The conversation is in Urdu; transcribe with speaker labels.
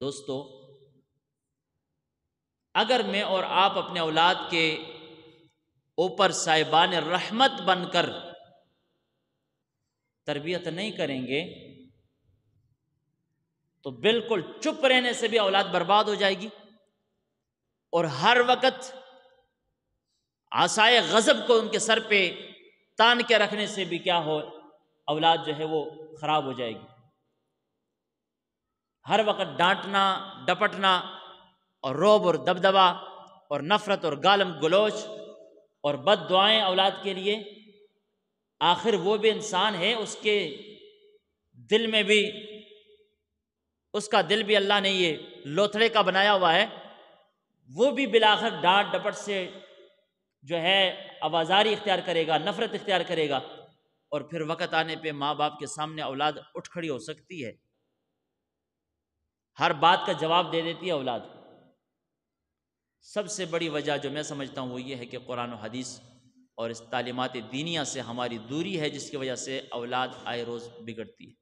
Speaker 1: دوستو، اگر میں اور آپ اپنے اولاد کے اوپر صاحبان رحمت بن کر تربیت نہیں کریں گے تو بالکل چپ رہنے سے بھی اولاد برباد ہو جائے گی، اور ہر وقت عصائے غضب کو ان کے سر پہ تان کے رکھنے سے بھی کیا ہو، اولاد جو ہے وہ خراب ہو جائے گی۔ ہر وقت ڈانٹنا، ڈپٹنا اور رعب اور دبدبا اور نفرت اور گالم گلوچ اور بد دعائیں اولاد کے لیے، آخر وہ بھی انسان ہے، اس کے دل میں بھی، اس کا دل بھی اللہ نے یہ لوتھڑے کا بنایا ہوا ہے، وہ بھی بالآخر ڈانٹ ڈپٹ سے جو ہے آوازاری اختیار کرے گا، نفرت اختیار کرے گا، اور پھر وقت آنے پہ ماں باپ کے سامنے اولاد اٹھ کھڑی ہو سکتی ہے، ہر بات کا جواب دے دیتی ہے اولاد۔ سب سے بڑی وجہ جو میں سمجھتا ہوں وہ یہ ہے کہ قرآن و حدیث اور اس تعلیمات دینیہ سے ہماری دوری ہے، جس کی وجہ سے اولاد آئے روز بگڑتی ہے۔